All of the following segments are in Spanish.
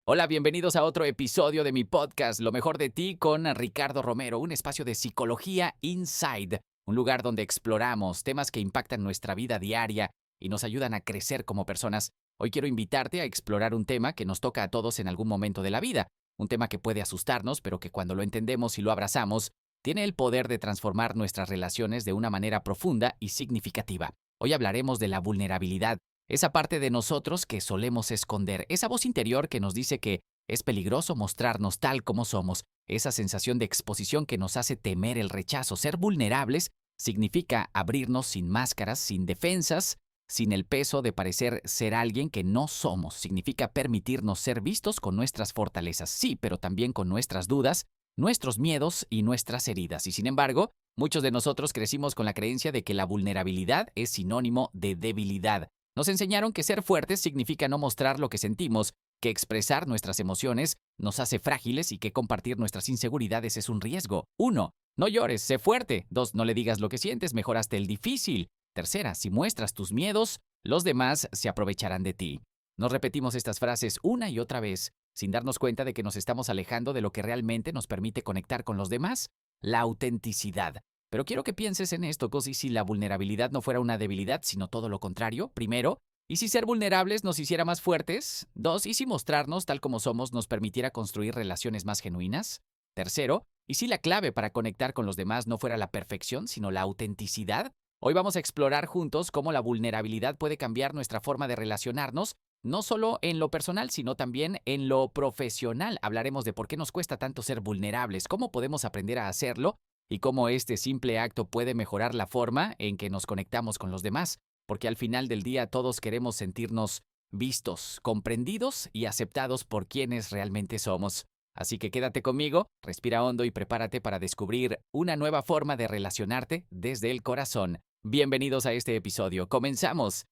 Hola, bienvenidos a otro episodio de mi podcast, Lo mejor de ti con Ricardo Romero, un espacio de psicología inside, un lugar donde exploramos temas que impactan nuestra vida diaria y nos ayudan a crecer como personas. Hoy quiero invitarte a explorar un tema que nos toca a todos en algún momento de la vida, un tema que puede asustarnos, pero que cuando lo entendemos y lo abrazamos, tiene el poder de transformar nuestras relaciones de una manera profunda y significativa. Hoy hablaremos de la vulnerabilidad. Esa parte de nosotros que solemos esconder, esa voz interior que nos dice que es peligroso mostrarnos tal como somos, esa sensación de exposición que nos hace temer el rechazo. Ser vulnerables significa abrirnos sin máscaras, sin defensas, sin el peso de parecer ser alguien que no somos. Significa permitirnos ser vistos con nuestras fortalezas, sí, pero también con nuestras dudas, nuestros miedos y nuestras heridas. Y sin embargo, muchos de nosotros crecimos con la creencia de que la vulnerabilidad es sinónimo de debilidad. Nos enseñaron que ser fuertes significa no mostrar lo que sentimos, que expresar nuestras emociones nos hace frágiles y que compartir nuestras inseguridades es un riesgo. 1. No llores, sé fuerte. 2. No le digas lo que sientes, mejor hazte el difícil. Tercera, si muestras tus miedos, los demás se aprovecharán de ti. Nos repetimos estas frases una y otra vez, sin darnos cuenta de que nos estamos alejando de lo que realmente nos permite conectar con los demás, la autenticidad. Pero quiero que pienses en esto, ¿y si la vulnerabilidad no fuera una debilidad, sino todo lo contrario? Primero, ¿y si ser vulnerables nos hiciera más fuertes? 2. ¿Y si mostrarnos tal como somos nos permitiera construir relaciones más genuinas? Tercero, ¿y si la clave para conectar con los demás no fuera la perfección, sino la autenticidad? Hoy vamos a explorar juntos cómo la vulnerabilidad puede cambiar nuestra forma de relacionarnos, no solo en lo personal, sino también en lo profesional. Hablaremos de por qué nos cuesta tanto ser vulnerables, cómo podemos aprender a hacerlo y cómo este simple acto puede mejorar la forma en que nos conectamos con los demás, porque al final del día todos queremos sentirnos vistos, comprendidos y aceptados por quienes realmente somos. Así que quédate conmigo, respira hondo y prepárate para descubrir una nueva forma de relacionarte desde el corazón. Bienvenidos a este episodio. ¡Comenzamos!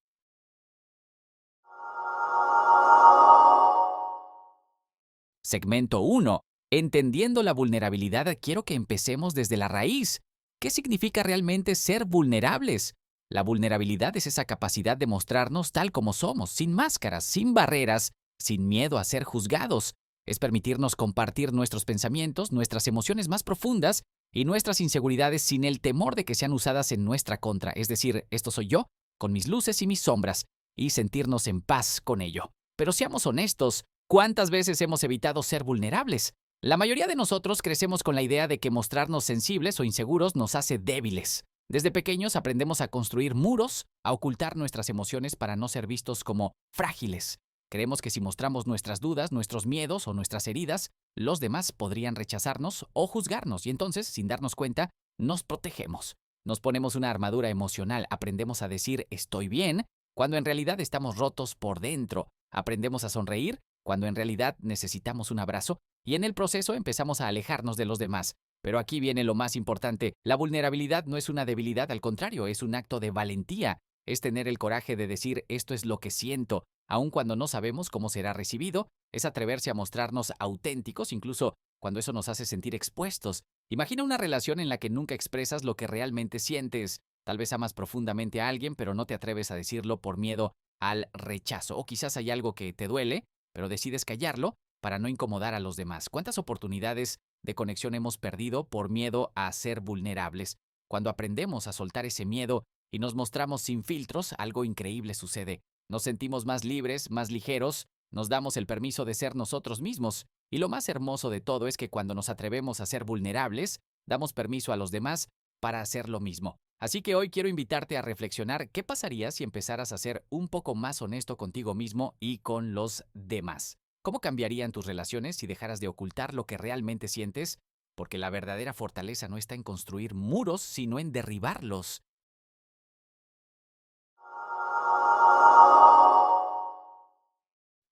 Segmento 1. Entendiendo la vulnerabilidad, quiero que empecemos desde la raíz. ¿Qué significa realmente ser vulnerables? La vulnerabilidad es esa capacidad de mostrarnos tal como somos, sin máscaras, sin barreras, sin miedo a ser juzgados. Es permitirnos compartir nuestros pensamientos, nuestras emociones más profundas y nuestras inseguridades sin el temor de que sean usadas en nuestra contra. Es decir, esto soy yo, con mis luces y mis sombras, y sentirnos en paz con ello. Pero seamos honestos, ¿cuántas veces hemos evitado ser vulnerables? La mayoría de nosotros crecemos con la idea de que mostrarnos sensibles o inseguros nos hace débiles. Desde pequeños aprendemos a construir muros, a ocultar nuestras emociones para no ser vistos como frágiles. Creemos que si mostramos nuestras dudas, nuestros miedos o nuestras heridas, los demás podrían rechazarnos o juzgarnos y entonces, sin darnos cuenta, nos protegemos. Nos ponemos una armadura emocional, aprendemos a decir estoy bien, cuando en realidad estamos rotos por dentro. Aprendemos a sonreír cuando en realidad necesitamos un abrazo y en el proceso empezamos a alejarnos de los demás. Pero aquí viene lo más importante, la vulnerabilidad no es una debilidad, al contrario, es un acto de valentía. Es tener el coraje de decir esto es lo que siento, aun cuando no sabemos cómo será recibido, es atreverse a mostrarnos auténticos, incluso cuando eso nos hace sentir expuestos. Imagina una relación en la que nunca expresas lo que realmente sientes. Tal vez amas profundamente a alguien, pero no te atreves a decirlo por miedo al rechazo. O quizás hay algo que te duele, pero decides callarlo para no incomodar a los demás. ¿Cuántas oportunidades de conexión hemos perdido por miedo a ser vulnerables? Cuando aprendemos a soltar ese miedo y nos mostramos sin filtros, algo increíble sucede. Nos sentimos más libres, más ligeros, nos damos el permiso de ser nosotros mismos. Y lo más hermoso de todo es que cuando nos atrevemos a ser vulnerables, damos permiso a los demás para hacer lo mismo. Así que hoy quiero invitarte a reflexionar qué pasaría si empezaras a ser un poco más honesto contigo mismo y con los demás. ¿Cómo cambiarían tus relaciones si dejaras de ocultar lo que realmente sientes? Porque la verdadera fortaleza no está en construir muros, sino en derribarlos.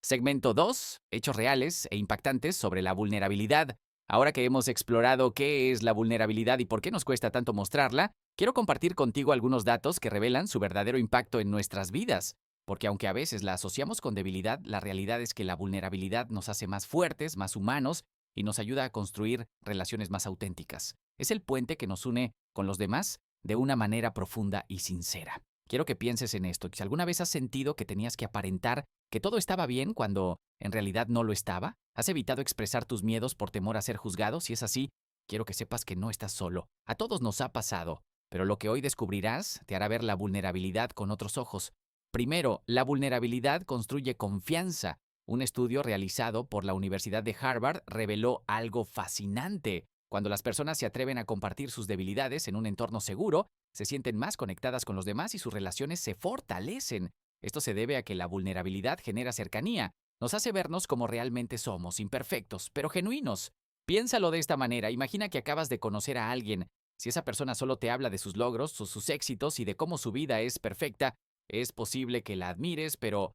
Segmento 2. Hechos reales e impactantes sobre la vulnerabilidad. Ahora que hemos explorado qué es la vulnerabilidad y por qué nos cuesta tanto mostrarla, quiero compartir contigo algunos datos que revelan su verdadero impacto en nuestras vidas. Porque aunque a veces la asociamos con debilidad, la realidad es que la vulnerabilidad nos hace más fuertes, más humanos y nos ayuda a construir relaciones más auténticas. Es el puente que nos une con los demás de una manera profunda y sincera. quiero que pienses en esto. Si alguna vez has sentido que tenías que aparentar que todo estaba bien cuando en realidad no lo estaba, ¿has evitado expresar tus miedos por temor a ser juzgado? Si es así, quiero que sepas que no estás solo. A todos nos ha pasado, pero lo que hoy descubrirás te hará ver la vulnerabilidad con otros ojos. Primero, la vulnerabilidad construye confianza. Un estudio realizado por la Universidad de Harvard reveló algo fascinante. Cuando las personas se atreven a compartir sus debilidades en un entorno seguro, se sienten más conectadas con los demás y sus relaciones se fortalecen. Esto se debe a que la vulnerabilidad genera cercanía. Nos hace vernos como realmente somos, imperfectos, pero genuinos. Piénsalo de esta manera. Imagina que acabas de conocer a alguien. Si esa persona solo te habla de sus logros, sus éxitos y de cómo su vida es perfecta, es posible que la admires, pero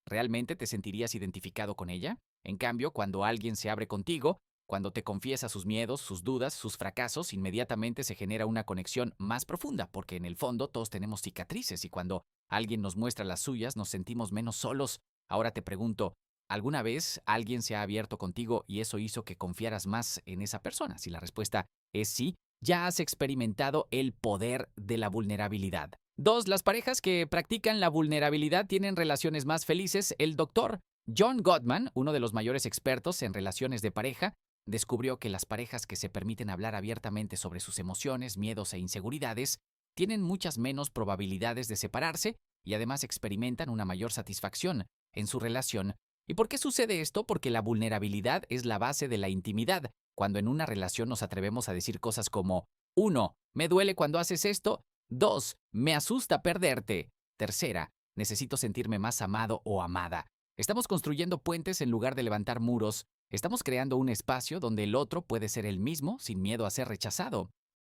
¿realmente te sentirías identificado con ella? En cambio, cuando alguien se abre contigo, cuando te confiesa sus miedos, sus dudas, sus fracasos, inmediatamente se genera una conexión más profunda, porque en el fondo todos tenemos cicatrices y cuando alguien nos muestra las suyas nos sentimos menos solos. Ahora te pregunto, ¿alguna vez alguien se ha abierto contigo y eso hizo que confiaras más en esa persona? Si la respuesta es sí, ya has experimentado el poder de la vulnerabilidad. 2. Las parejas que practican la vulnerabilidad tienen relaciones más felices. El doctor John Gottman, uno de los mayores expertos en relaciones de pareja, descubrió que las parejas que se permiten hablar abiertamente sobre sus emociones, miedos e inseguridades tienen muchas menos probabilidades de separarse y además experimentan una mayor satisfacción en su relación. ¿Y por qué sucede esto? Porque la vulnerabilidad es la base de la intimidad. Cuando en una relación nos atrevemos a decir cosas como 1. Me duele cuando haces esto. 2. Me asusta perderte. Tercera, necesito sentirme más amado o amada. Estamos construyendo puentes en lugar de levantar muros. Estamos creando un espacio donde el otro puede ser el mismo sin miedo a ser rechazado.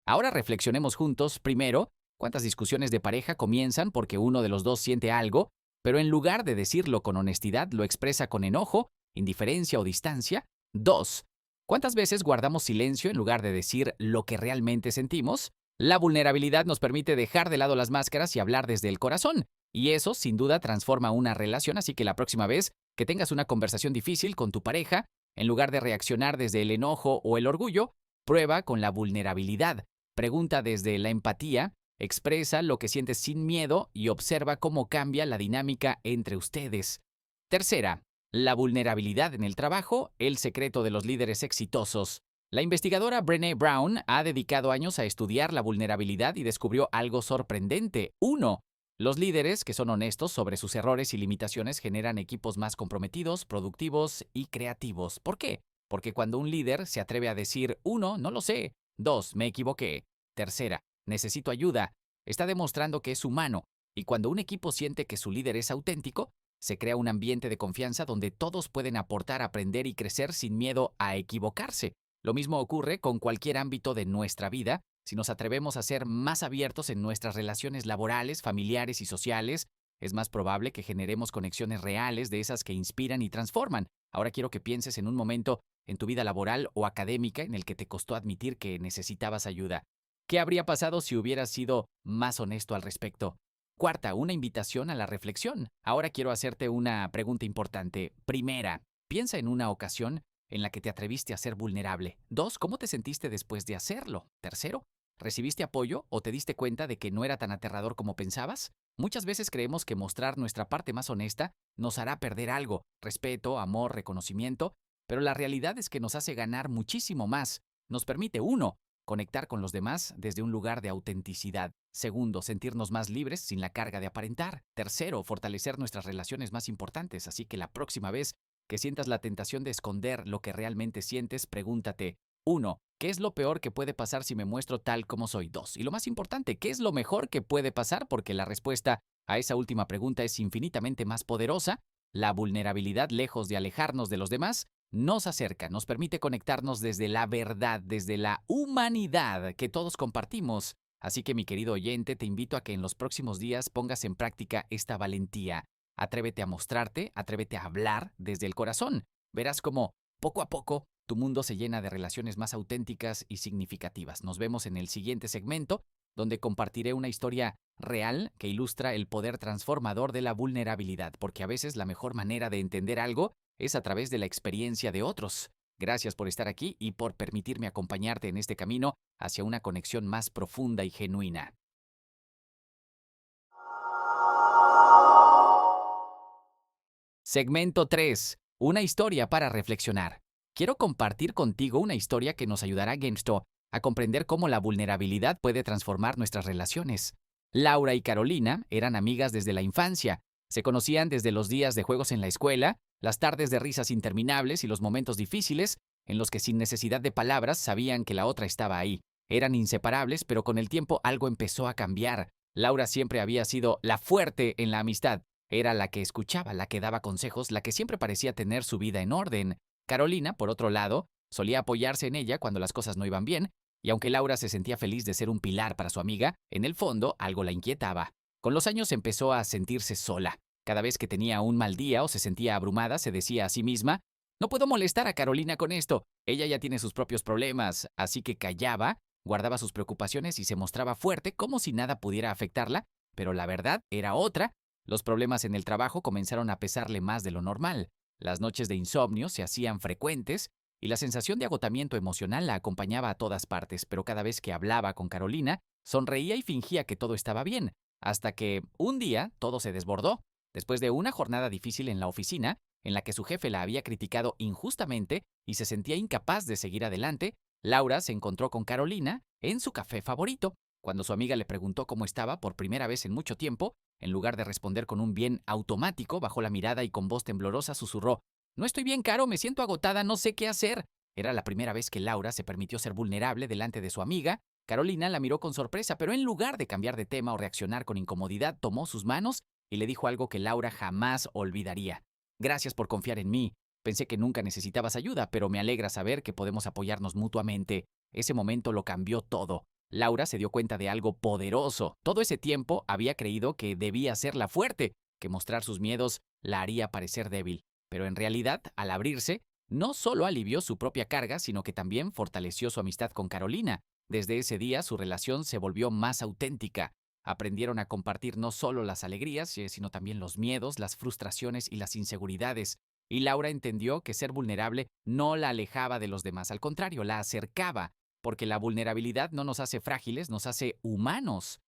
Ahora reflexionemos juntos, primero, cuántas discusiones de pareja comienzan porque uno de los dos siente algo, pero en lugar de decirlo con honestidad, lo expresa con enojo, indiferencia o distancia. 2. ¿Cuántas veces guardamos silencio en lugar de decir lo que realmente sentimos? La vulnerabilidad nos permite dejar de lado las máscaras y hablar desde el corazón. Y eso, sin duda, transforma una relación, así que la próxima vez que tengas una conversación difícil con tu pareja, en lugar de reaccionar desde el enojo o el orgullo, prueba con la vulnerabilidad. Pregunta desde la empatía, expresa lo que sientes sin miedo y observa cómo cambia la dinámica entre ustedes. Tercera, la vulnerabilidad en el trabajo, el secreto de los líderes exitosos. La investigadora Brené Brown ha dedicado años a estudiar la vulnerabilidad y descubrió algo sorprendente. 1. Los líderes que son honestos sobre sus errores y limitaciones generan equipos más comprometidos, productivos y creativos. ¿Por qué? Porque cuando un líder se atreve a decir 1. No lo sé. 2. Me equivoqué. Tercera, necesito ayuda. Está demostrando que es humano. Y cuando un equipo siente que su líder es auténtico, se crea un ambiente de confianza donde todos pueden aportar, aprender y crecer sin miedo a equivocarse. Lo mismo ocurre con cualquier ámbito de nuestra vida. Si nos atrevemos a ser más abiertos en nuestras relaciones laborales, familiares y sociales, es más probable que generemos conexiones reales de esas que inspiran y transforman. Ahora quiero que pienses en un momento en tu vida laboral o académica en el que te costó admitir que necesitabas ayuda. ¿Qué habría pasado si hubieras sido más honesto al respecto? Cuarta, una invitación a la reflexión. Ahora quiero hacerte una pregunta importante. Primera, piensa en una ocasión en la que te atreviste a ser vulnerable. 2. ¿Cómo te sentiste después de hacerlo? Tercero, ¿recibiste apoyo o te diste cuenta de que no era tan aterrador como pensabas? Muchas veces creemos que mostrar nuestra parte más honesta nos hará perder algo, respeto, amor, reconocimiento, pero la realidad es que nos hace ganar muchísimo más. Nos permite, 1. Conectar con los demás desde un lugar de autenticidad. 2. Sentirnos más libres sin la carga de aparentar. 3. Fortalecer nuestras relaciones más importantes, así que la próxima vez que sientas la tentación de esconder lo que realmente sientes, pregúntate: 1. ¿Qué es lo peor que puede pasar si me muestro tal como soy? 2. Y lo más importante, ¿qué es lo mejor que puede pasar? Porque la respuesta a esa última pregunta es infinitamente más poderosa. La vulnerabilidad, lejos de alejarnos de los demás, nos acerca, nos permite conectarnos desde la verdad, desde la humanidad que todos compartimos. Así que, mi querido oyente, te invito a que en los próximos días pongas en práctica esta valentía. Atrévete a mostrarte, atrévete a hablar desde el corazón. Verás cómo, poco a poco, tu mundo se llena de relaciones más auténticas y significativas. Nos vemos en el siguiente segmento, donde compartiré una historia real que ilustra el poder transformador de la vulnerabilidad, porque a veces la mejor manera de entender algo es a través de la experiencia de otros. Gracias por estar aquí y por permitirme acompañarte en este camino hacia una conexión más profunda y genuina. Segmento 3. Una historia para reflexionar. Quiero compartir contigo una historia que nos ayudará, Gensto, a comprender cómo la vulnerabilidad puede transformar nuestras relaciones. Laura y Carolina eran amigas desde la infancia. Se conocían desde los días de juegos en la escuela, las tardes de risas interminables y los momentos difíciles en los que sin necesidad de palabras sabían que la otra estaba ahí. Eran inseparables, pero con el tiempo algo empezó a cambiar. Laura siempre había sido la fuerte en la amistad. Era la que escuchaba, la que daba consejos, la que siempre parecía tener su vida en orden. Carolina, por otro lado, solía apoyarse en ella cuando las cosas no iban bien, y aunque Laura se sentía feliz de ser un pilar para su amiga, en el fondo algo la inquietaba. Con los años empezó a sentirse sola. Cada vez que tenía un mal día o se sentía abrumada, se decía a sí misma: no puedo molestar a Carolina con esto, ella ya tiene sus propios problemas, así que callaba, guardaba sus preocupaciones y se mostraba fuerte como si nada pudiera afectarla, pero la verdad era otra. Los problemas en el trabajo comenzaron a pesarle más de lo normal. Las noches de insomnio se hacían frecuentes y la sensación de agotamiento emocional la acompañaba a todas partes, pero cada vez que hablaba con Carolina, sonreía y fingía que todo estaba bien, hasta que un día todo se desbordó. Después de una jornada difícil en la oficina, en la que su jefe la había criticado injustamente y se sentía incapaz de seguir adelante, Laura se encontró con Carolina en su café favorito. Cuando su amiga le preguntó cómo estaba por primera vez en mucho tiempo, en lugar de responder con un bien automático, bajó la mirada y con voz temblorosa susurró: no estoy bien, Caro, me siento agotada, no sé qué hacer. Era la primera vez que Laura se permitió ser vulnerable delante de su amiga. Carolina la miró con sorpresa, pero en lugar de cambiar de tema o reaccionar con incomodidad, tomó sus manos y le dijo algo que Laura jamás olvidaría: gracias por confiar en mí. Pensé que nunca necesitabas ayuda, pero me alegra saber que podemos apoyarnos mutuamente. Ese momento lo cambió todo. Laura se dio cuenta de algo poderoso. Todo ese tiempo había creído que debía ser la fuerte, que mostrar sus miedos la haría parecer débil. Pero en realidad, al abrirse, no solo alivió su propia carga, sino que también fortaleció su amistad con Carolina. Desde ese día, su relación se volvió más auténtica. Aprendieron a compartir no solo las alegrías, sino también los miedos, las frustraciones y las inseguridades. Y Laura entendió que ser vulnerable no la alejaba de los demás, al contrario, la acercaba, porque la vulnerabilidad no nos hace frágiles, nos hace humanos.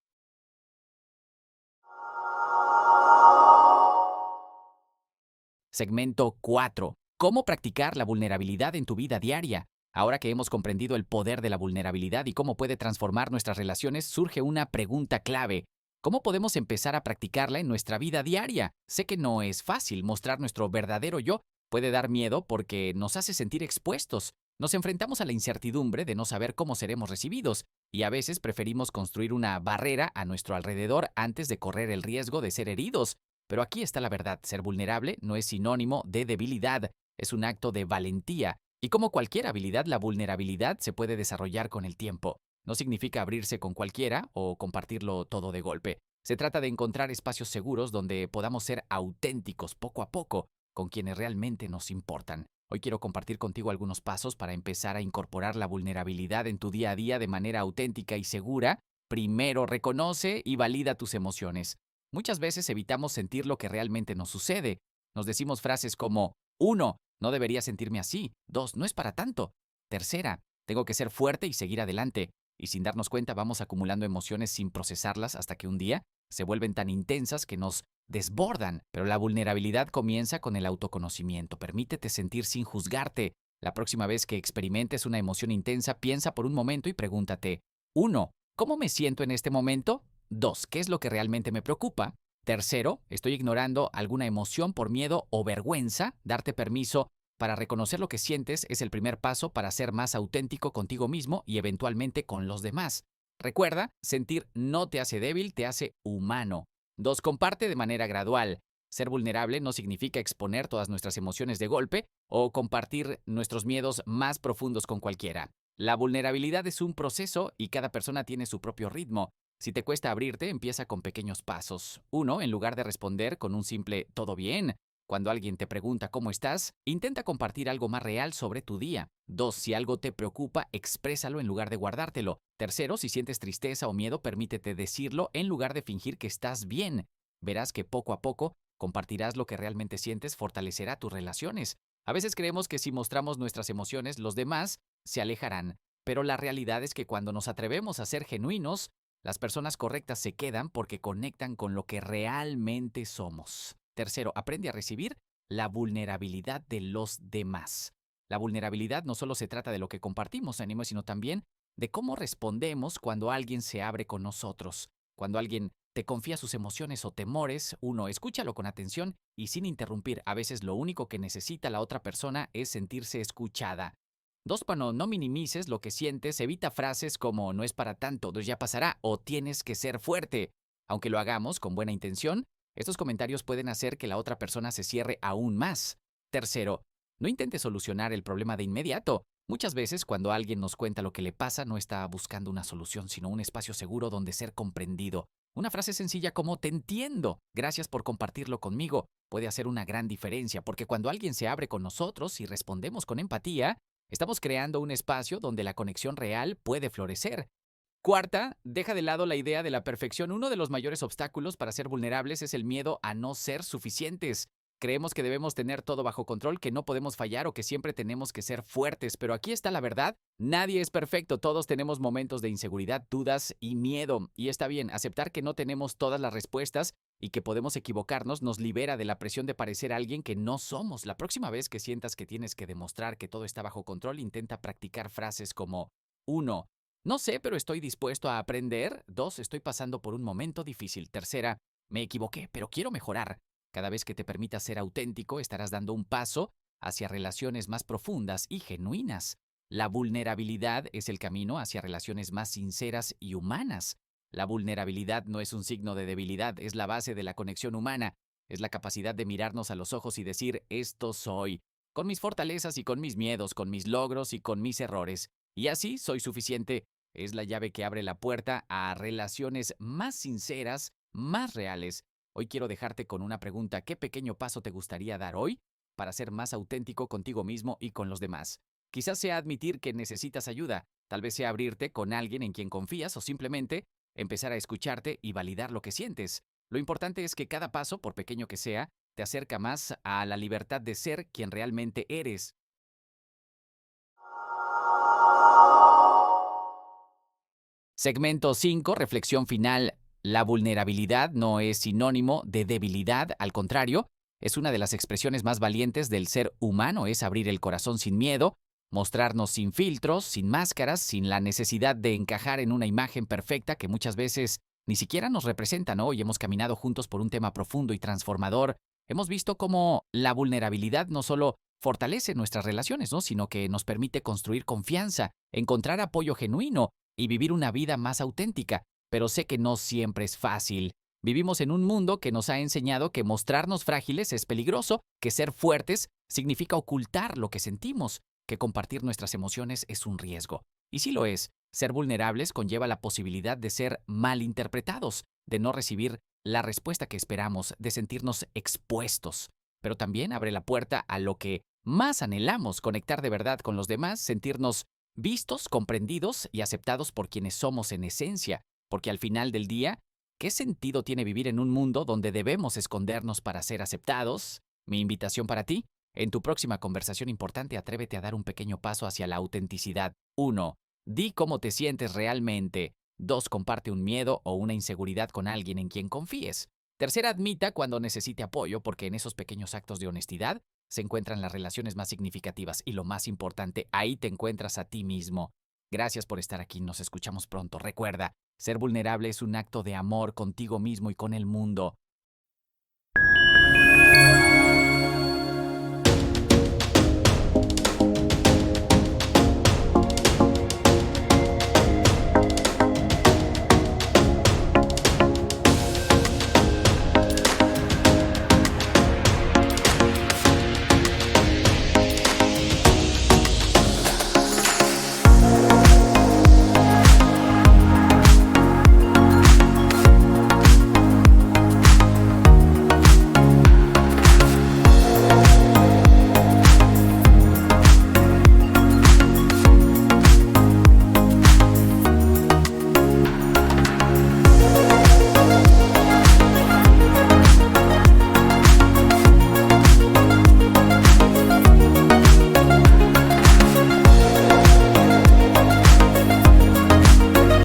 Segmento 4. ¿Cómo practicar la vulnerabilidad en tu vida diaria? Ahora que hemos comprendido el poder de la vulnerabilidad y cómo puede transformar nuestras relaciones, surge una pregunta clave. ¿Cómo podemos empezar a practicarla en nuestra vida diaria? Sé que no es fácil. Mostrar nuestro verdadero yo puede dar miedo porque nos hace sentir expuestos. Nos enfrentamos a la incertidumbre de no saber cómo seremos recibidos y a veces preferimos construir una barrera a nuestro alrededor antes de correr el riesgo de ser heridos. Pero aquí está la verdad: ser vulnerable no es sinónimo de debilidad, es un acto de valentía. Y como cualquier habilidad, la vulnerabilidad se puede desarrollar con el tiempo. No significa abrirse con cualquiera o compartirlo todo de golpe. Se trata de encontrar espacios seguros donde podamos ser auténticos poco a poco con quienes realmente nos importan. Hoy quiero compartir contigo algunos pasos para empezar a incorporar la vulnerabilidad en tu día a día de manera auténtica y segura. Primero, reconoce y valida tus emociones. Muchas veces evitamos sentir lo que realmente nos sucede. Nos decimos frases como: 1. No debería sentirme así. 2. No es para tanto. Tercera, tengo que ser fuerte y seguir adelante. Y sin darnos cuenta vamos acumulando emociones sin procesarlas hasta que un día se vuelven tan intensas que nos desbordan. Pero la vulnerabilidad comienza con el autoconocimiento. Permítete sentir sin juzgarte. La próxima vez que experimentes una emoción intensa, piensa por un momento y pregúntate: 1. ¿Cómo me siento en este momento? 2. ¿Qué es lo que realmente me preocupa? Tercero, ¿estoy ignorando alguna emoción por miedo o vergüenza? Darte permiso para reconocer lo que sientes es el primer paso para ser más auténtico contigo mismo y eventualmente con los demás. Recuerda, sentir no te hace débil, te hace humano. 2. Comparte de manera gradual. Ser vulnerable no significa exponer todas nuestras emociones de golpe o compartir nuestros miedos más profundos con cualquiera. La vulnerabilidad es un proceso y cada persona tiene su propio ritmo. Si te cuesta abrirte, empieza con pequeños pasos. 1. En lugar de responder con un simple «todo bien», cuando alguien te pregunta cómo estás, intenta compartir algo más real sobre tu día. 2. Si algo te preocupa, exprésalo en lugar de guardártelo. Tercero, si sientes tristeza o miedo, permítete decirlo en lugar de fingir que estás bien. Verás que poco a poco compartirás lo que realmente sientes, fortalecerá tus relaciones. A veces creemos que si mostramos nuestras emociones, los demás se alejarán. Pero la realidad es que cuando nos atrevemos a ser genuinos, las personas correctas se quedan porque conectan con lo que realmente somos. Tercero, aprende a recibir la vulnerabilidad de los demás. La vulnerabilidad no solo se trata de lo que compartimos, sino también de cómo respondemos cuando alguien se abre con nosotros. Cuando alguien te confía sus emociones o temores, uno, escúchalo con atención y sin interrumpir. A veces lo único que necesita la otra persona es sentirse escuchada. Dos, cuando no minimices lo que sientes, evita frases como no es para tanto, ya pasará o tienes que ser fuerte. Aunque lo hagamos con buena intención, estos comentarios pueden hacer que la otra persona se cierre aún más. Tercero, no intentes solucionar el problema de inmediato. Muchas veces cuando alguien nos cuenta lo que le pasa, no está buscando una solución, sino un espacio seguro donde ser comprendido. Una frase sencilla como te entiendo, gracias por compartirlo conmigo, puede hacer una gran diferencia, porque cuando alguien se abre con nosotros y respondemos con empatía, estamos creando un espacio donde la conexión real puede florecer. Cuarta, deja de lado la idea de la perfección. Uno de los mayores obstáculos para ser vulnerables es el miedo a no ser suficientes. Creemos que debemos tener todo bajo control, que no podemos fallar o que siempre tenemos que ser fuertes, pero aquí está la verdad. Nadie es perfecto, todos tenemos momentos de inseguridad, dudas y miedo. Y está bien, aceptar que no tenemos todas las respuestas y que podemos equivocarnos nos libera de la presión de parecer alguien que no somos. La próxima vez que sientas que tienes que demostrar que todo está bajo control, intenta practicar frases como 1. No sé, pero estoy dispuesto a aprender. 2. Estoy pasando por un momento difícil. Tercera, me equivoqué, pero quiero mejorar. Cada vez que te permitas ser auténtico, estarás dando un paso hacia relaciones más profundas y genuinas. La vulnerabilidad es el camino hacia relaciones más sinceras y humanas. La vulnerabilidad no es un signo de debilidad, es la base de la conexión humana. Es la capacidad de mirarnos a los ojos y decir, esto soy, con mis fortalezas y con mis miedos, con mis logros y con mis errores. Y así soy suficiente. Es la llave que abre la puerta a relaciones más sinceras, más reales. Hoy quiero dejarte con una pregunta. ¿Qué pequeño paso te gustaría dar hoy para ser más auténtico contigo mismo y con los demás? Quizás sea admitir que necesitas ayuda, tal vez sea abrirte con alguien en quien confías o simplemente empezar a escucharte y validar lo que sientes. Lo importante es que cada paso, por pequeño que sea, te acerca más a la libertad de ser quien realmente eres. Segmento 5, reflexión final. La vulnerabilidad no es sinónimo de debilidad, al contrario, es una de las expresiones más valientes del ser humano, es abrir el corazón sin miedo, mostrarnos sin filtros, sin máscaras, sin la necesidad de encajar en una imagen perfecta que muchas veces ni siquiera nos representa, ¿no? Y hemos caminado juntos por un tema profundo y transformador. Hemos visto cómo la vulnerabilidad no solo fortalece nuestras relaciones, ¿no? Sino que nos permite construir confianza, encontrar apoyo genuino y vivir una vida más auténtica, pero sé que no siempre es fácil. Vivimos en un mundo que nos ha enseñado que mostrarnos frágiles es peligroso, que ser fuertes significa ocultar lo que sentimos, que compartir nuestras emociones es un riesgo. Y sí lo es, ser vulnerables conlleva la posibilidad de ser malinterpretados, de no recibir la respuesta que esperamos, de sentirnos expuestos. Pero también abre la puerta a lo que más anhelamos, conectar de verdad con los demás, sentirnos vistos, comprendidos y aceptados por quienes somos en esencia, porque al final del día, ¿qué sentido tiene vivir en un mundo donde debemos escondernos para ser aceptados? Mi invitación para ti, en tu próxima conversación importante, atrévete a dar un pequeño paso hacia la autenticidad. 1. Di cómo te sientes realmente. 2. Comparte un miedo o una inseguridad con alguien en quien confíes. Tercera, admita cuando necesite apoyo, porque en esos pequeños actos de honestidad se encuentran las relaciones más significativas y lo más importante, ahí te encuentras a ti mismo. Gracias por estar aquí, nos escuchamos pronto. Recuerda, ser vulnerable es un acto de amor contigo mismo y con el mundo.